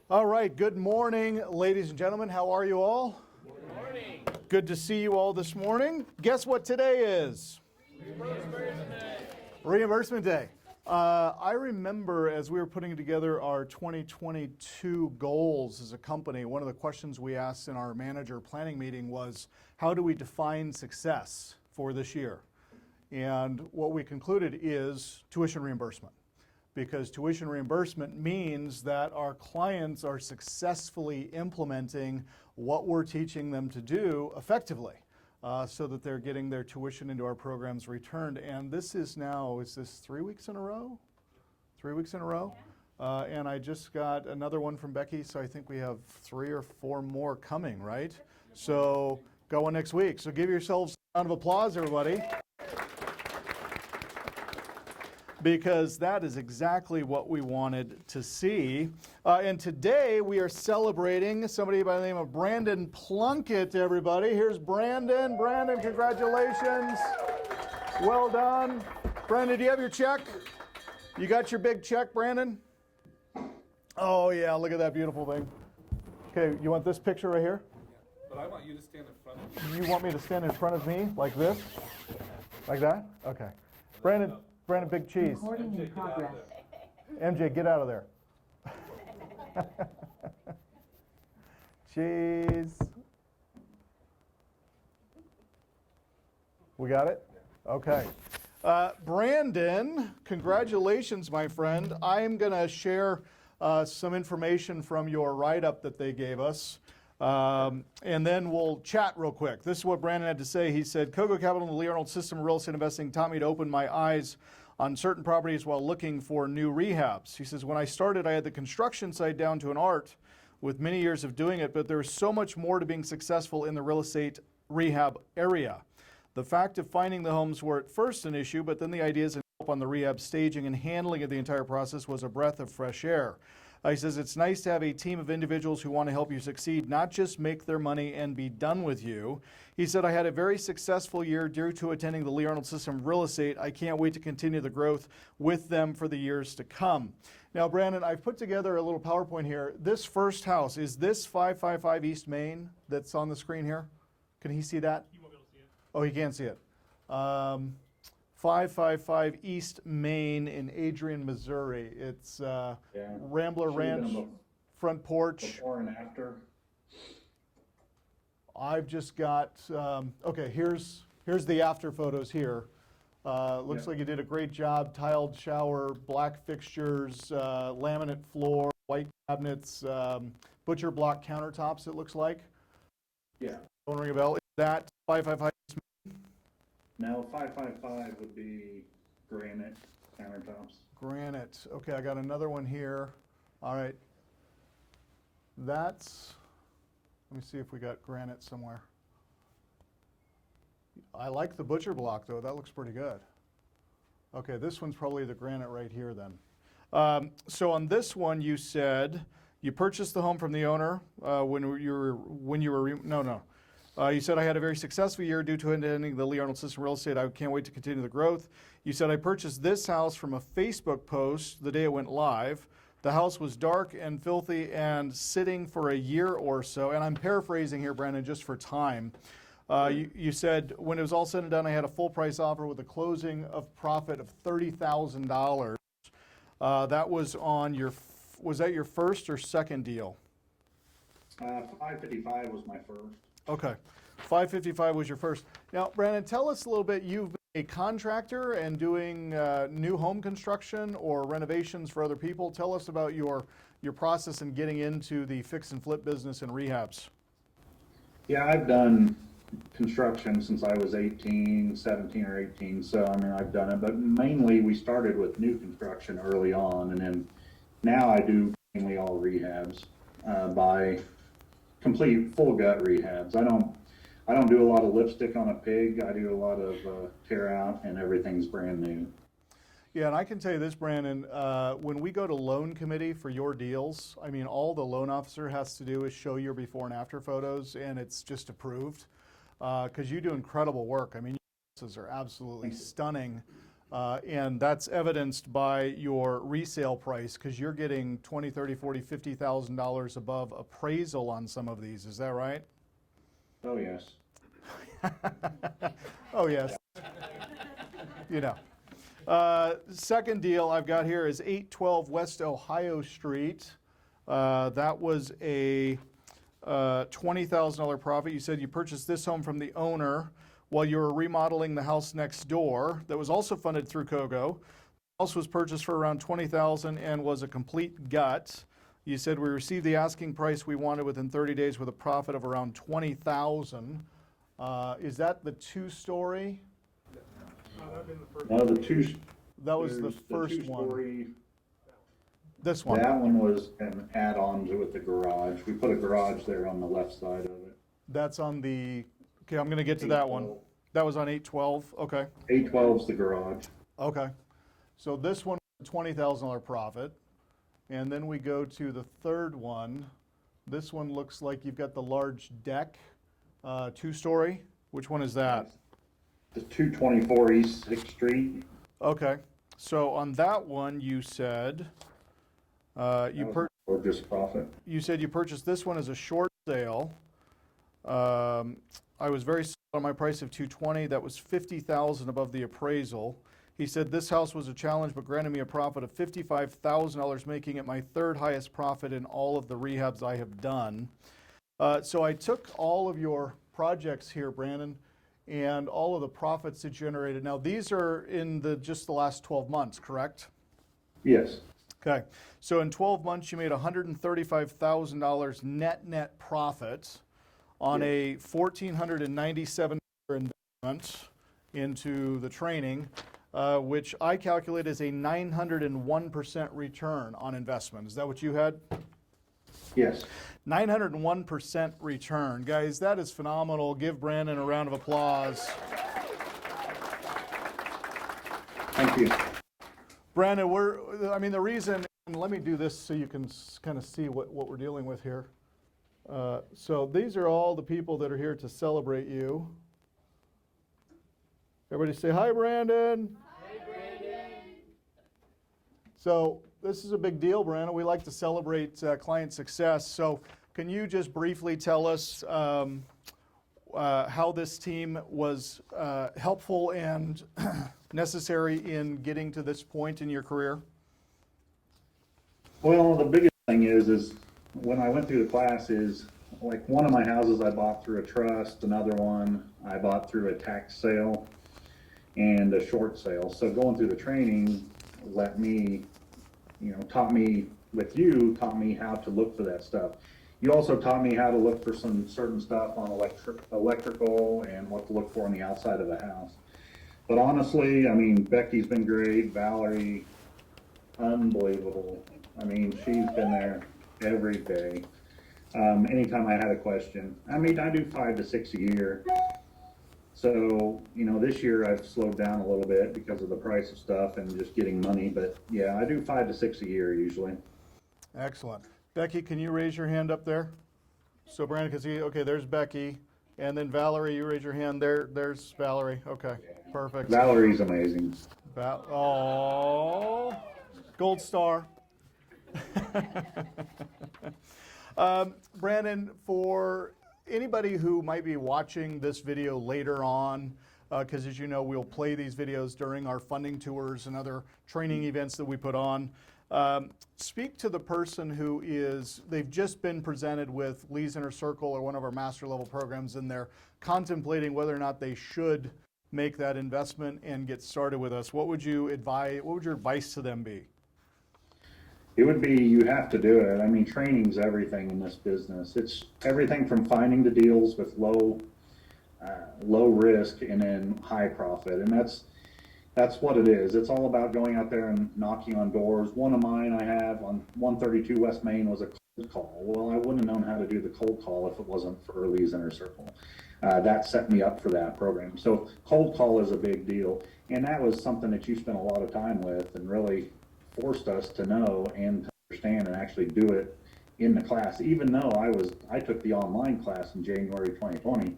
All right, good morning, ladies and gentlemen. How are you all? Good morning. Good to see you all this morning. Guess what today is? Reimbursement Day. Reimbursement Day. I remember as we were putting together our 2022 goals as a company, one of the questions we asked in our manager planning meeting was, how do we define success for this year? And what we concluded is tuition reimbursement. Because tuition reimbursement means that our clients are successfully implementing what we're teaching them to do effectively, so that they're getting their tuition into our programs returned. And this is now, is this 3 weeks in a row? 3 weeks in a row? And I just got another one from Becky, so I think we have 3 or 4 more coming, right? So going next week. So give yourselves a round of applause, everybody. Because that is exactly what we wanted to see. And today we are celebrating somebody by the name of Brandon Plunkett, everybody. Here's Brandon. Brandon, congratulations. Well done. Brandon, do you have your check? You got your big check, Brandon? Oh, yeah, look at that beautiful thing. Okay, you want this picture right here? But I want you to stand in front of me. You want me to stand in front of me like this? Like that? Okay. Brandon, big cheese. Recording in progress. MJ, get out of there. Cheese. We got it? Okay. Brandon, congratulations, my friend. I'm going to share some information from your write-up that they gave us. And then we'll chat real quick. This is what Brandon had to say. He said, Coco Capital and the Lee Arnold system of real estate investing taught me to open my eyes on certain properties while looking for new rehabs. He says, when I started, I had the construction side down to an art with many years of doing it, but there was so much more to being successful in the real estate rehab area. The fact of finding the homes were at first an issue, but then the ideas and help on the rehab staging and handling of the entire process was a breath of fresh air. He says, it's nice to have a team of individuals who want to help you succeed, not just make their money and be done with you. He said, I had a very successful year due to attending the Lee Arnold system of real estate. I can't wait to continue the growth with them for the years to come. Now, Brandon, I've put together a little PowerPoint here. This first house, is this 555 East Main that's on the screen here? Can he see that? He won't be able to see it. Oh, he can't see it. 555 East Main in Adrian, Missouri. It's Rambler Ranch, front porch. Before and after. I've just got, okay, here's the after photos here. Looks like you did a great job. Tiled shower, black fixtures, laminate floor, white cabinets, butcher block countertops, it looks like. Yeah. Don't ring a bell. Is that 555 East Main? Now 555 would be granite countertops. Granite. Okay, I got another one here. All right. That's, let me see if we got granite somewhere. I like the butcher block though. That looks pretty good. Okay, this one's probably the granite right here then. So on this one, you said you purchased the home from the owner you said I had a very successful year due to attending the Lee Arnold system of real estate. I can't wait to continue the growth. You said I purchased this house from a Facebook post the day it went live. The house was dark and filthy and sitting for a year or so. And I'm paraphrasing here, Brandon, just for time. You said when it was all said and done, I had a full price offer with a closing of profit of $30,000. That was on your, was that your first or second deal? 555 was my first. Okay, 555 was your first. Now, Brandon, tell us a little bit. You've been a contractor and doing new home construction or renovations for other people. Tell us about your process in getting into the fix and flip business and rehabs. Yeah, I've done construction since I was 17 or 18. So, I mean, I've done it, but mainly we started with new construction early on. And then now I do mainly all rehabs by complete full gut rehabs. I don't do a lot of lipstick on a pig. I do a lot of tear out, and everything's brand new. Yeah, and I can tell you this, Brandon, when we go to loan committee for your deals, I mean, all the loan officer has to do is show your before and after photos, and it's just approved because you do incredible work. I mean, your houses are absolutely stunning. And that's evidenced by your resale price because you're getting $20, $30, $40, $50,000 above appraisal on some of these. Is that right? Oh, yes. Oh, yes. You know. Second deal I've got here is 812 West Ohio Street. That was a $20,000 profit. You said you purchased this home from the owner while you were remodeling the house next door that was also funded through COGO. The house was purchased for around $20,000 and was a complete gut. You said we received the asking price we wanted within 30 days with a profit of around $20,000. Is that the two-story? No, the two. That was the there's first one. two-story. This one. That one was an add-on to with the garage. We put a garage there on the left side of it. That's on the, okay, I'm going to get to that one. 812. That was on 812, okay. 812's the garage. Okay. So this one, $20,000 profit. And then we go to the third one. This one looks like you've got the large deck, two-story. Which one is that? The 224 East 6th Street. Okay. So on that one, you said Or just profit. you said you purchased this one as a short sale. I was very sold on my price of $220. That was $50,000 above the appraisal. He said this house was a challenge, but granted me a profit of $55,000, making it my third highest profit in all of the rehabs I have done. So I took all of your projects here, Brandon, and all of the profits it generated. Now these are in just the last 12 months, correct? Yes. Okay, so in 12 months, you made $135,000 net profit on a $1,497 investment into the training, which I calculate as a 901% return on investment. Is that what you had? Yes. 901% return. Guys, that is phenomenal. Give Brandon a round of applause. Thank you. Brandon, the reason, and let me do this so you can kind of see what we're dealing with here. So these are all the people that are here to celebrate you. Everybody say, hi, Brandon. Hey, Brandon. So this is a big deal, Brandon. We like to celebrate client success. So can you just briefly tell us how this team was helpful and necessary in getting to this point in your career? Well, the biggest thing is when I went through the class is like one of my houses I bought through a trust, another one I bought through a tax sale and a short sale. So going through the training taught me taught me how to look for that stuff. You also taught me how to look for some certain stuff on electrical and what to look for on the outside of the house. But honestly, I mean, Becky's been great, Valerie, unbelievable. I mean, she's been there every day. Anytime I had a question. I mean, I do 5 to 6 a year. So, this year I've slowed down a little bit because of the price of stuff and just getting money. But yeah, I do 5 to 6 a year usually. Excellent. Becky, can you raise your hand up there? So Brandon can see, okay, there's Becky. And then Valerie, you raise your hand. There's Valerie. Okay, perfect. Valerie's amazing. Oh, gold star. Brandon, for anybody who might be watching this video later on, because as you know, we'll play these videos during our funding tours and other training events that we put on. Speak to the person they've just been presented with Lee's Inner Circle or one of our master level programs, and they're contemplating whether or not they should make that investment and get started with us. What would your advice to them be? It would be, you have to do it. I mean, training's everything in this business. It's everything from finding the deals with low risk and then high profit. And that's what it is. It's all about going out there and knocking on doors. One of mine I have on 132 West Main was a cold call. Well, I wouldn't have known how to do the cold call if it wasn't for Lee's Inner Circle. That set me up for that program. So cold call is a big deal. And that was something that you spent a lot of time with and really forced us to know and to understand and actually do it in the class. Even though I took the online class in January 2020,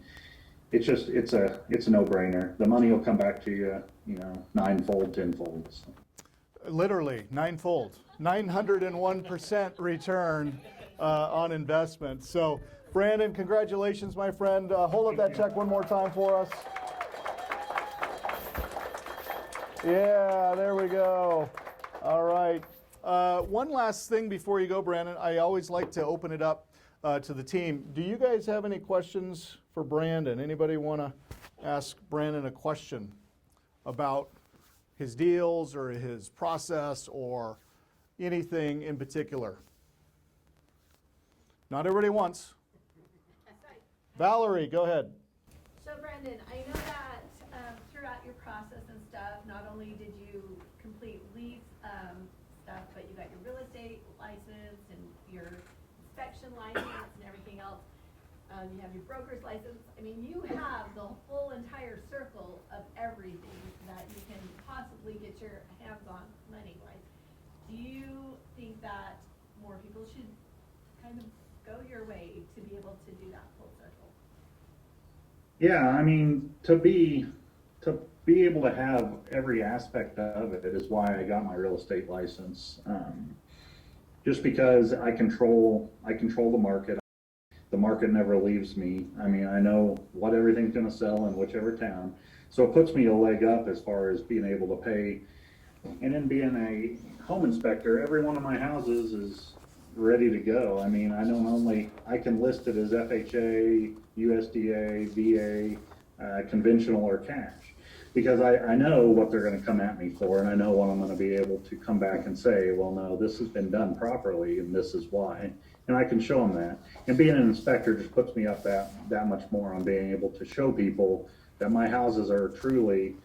it's a no-brainer. The money will come back to you. ninefold, tenfold. So. Literally, ninefold, 901% return on investment. So, Brandon, congratulations, my friend. Hold up that check one more time for us. Yeah, there we go. All right. One last thing before you go, Brandon. I always like to open it up to the team. Do you guys have any questions for Brandon? Anybody want to ask Brandon a question about his deals or his process or anything in particular? Not everybody wants. That's right. Valerie, go ahead. So Brandon, I know that throughout your process and stuff, not only did you complete lease stuff, but you got your real estate license and your inspection license and everything else. You have your broker's license. I mean, you have the whole entire circle of everything that you can possibly get your hands on money-wise. Do you think that more people should kind of go your way to be able to do that full circle? Yeah, I mean, to be able to have every aspect of it is why I got my real estate license. Just because I control the market. The market never leaves me. I mean, I know what everything's going to sell in whichever town. So it puts me a leg up as far as being able to pay. And then being a home inspector, every one of my houses is ready to go. I mean, I can list it as FHA, USDA, VA, conventional or cash. Because I know what they're going to come at me for, and I know what I'm going to be able to come back and say, well, no, this has been done properly, and this is why. And I can show them that. And being an inspector just puts me up that much more on being able to show people that my houses are truly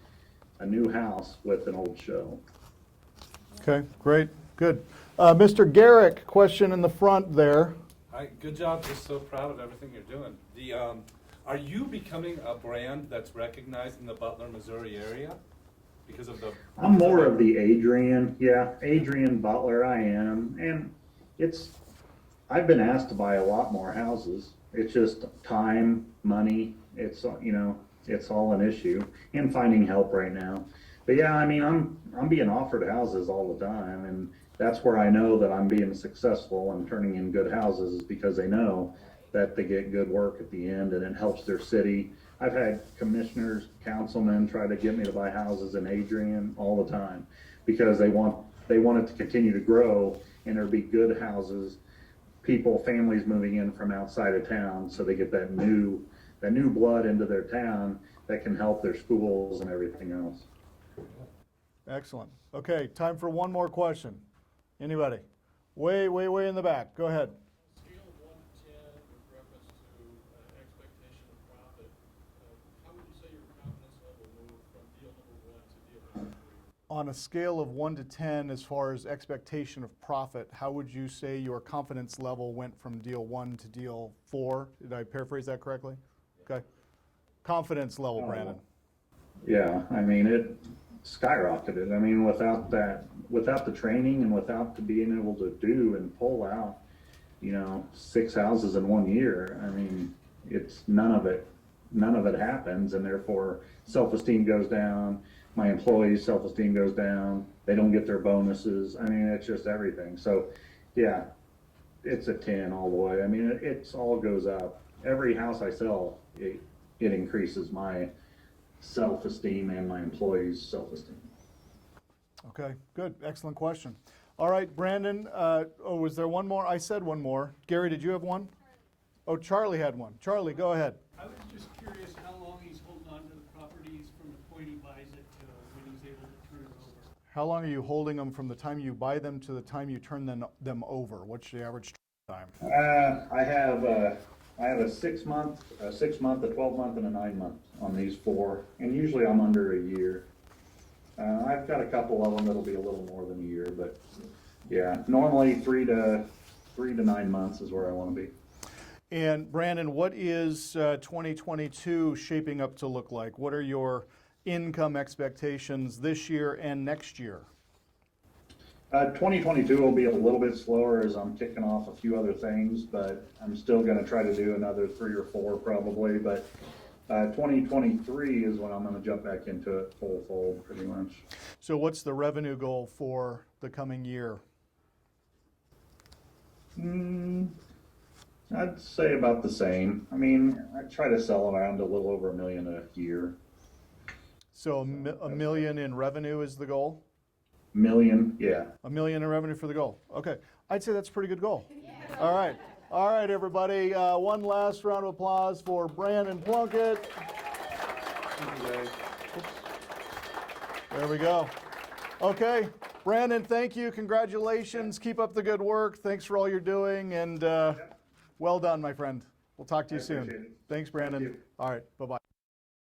a new house with an old show. Okay, great, good. Mr. Garrick, question in the front there. Hi, good job. Just so proud of everything you're doing. Are you becoming a brand that's recognized in the Butler, Missouri area because of the? I'm more of the Adrian, Adrian Butler. I am, and I've been asked to buy a lot more houses. It's just time, money. It's it's all an issue, and finding help right now. But yeah, I mean, I'm being offered houses all the time, and that's where I know that I'm being successful and turning in good houses, is because they know that they get good work at the end and it helps their city. I've had commissioners, councilmen try to get me to buy houses in Adrian all the time because they want it to continue to grow and there be good houses, families moving in from outside of town, so they get that new blood into their town that can help their schools and everything else. Excellent. Okay, time for one more question. Anybody? Way in the back. Go ahead. Scale of 1 to 10 with reference to expectation of profit, how would you say your confidence level moved from deal number 1 to deal number 3? On a scale of 1 to 10, as far as expectation of profit, how would you say your confidence level went from deal 1 to deal 4? Did I paraphrase that correctly? Okay. Confidence level, Brandon. Yeah, I mean, it skyrocketed. I mean, without the training and without the being able to do and pull out, 6 houses in 1 year, I mean, it's none of it happens, and therefore self-esteem goes down. My employees' self-esteem goes down. They don't get their bonuses. I mean, it's just everything. So, yeah, it's a 10 all the way. I mean, it's all goes up. Every house I sell, it increases my self-esteem and my employees' self-esteem. Okay, good. Excellent question. All right, Brandon, was there one more? I said one more. Gary, did you have one? Oh, Charlie had one. Charlie, go ahead. I was just curious how long he's holding on to the properties from the point he buys it to when he's able to turn it over. How long are you holding them from the time you buy them to the time you turn them over? What's the average time? I have a 6 month, a 12 month, and a 9 month on these 4, and usually I'm under a year. I've got a couple of them that'll be a little more than a year, but yeah, normally 3 to 9 months is where I want to be. And Brandon, what is 2022 shaping up to look like? What are your income expectations this year and next year? 2022 will be a little bit slower as I'm kicking off a few other things, but I'm still going to try to do another 3 or 4 probably. But 2023 is when I'm gonna jump back into it full, pretty much. So what's the revenue goal for the coming year? I'd say about the same. I mean, I try to sell around a little over $1 million a year. So a million in revenue is the goal? Million, yeah. $1 million in revenue for the goal. Okay, I'd say that's a pretty good goal. All right, everybody. One last round of applause for Brandon Plunkett. There we go. Okay, Brandon, thank you. Congratulations. Keep up the good work. Thanks for all you're doing, and well done, my friend. We'll talk to you I soon. appreciate it. Thanks, Brandon. Thank you. All right, bye-bye.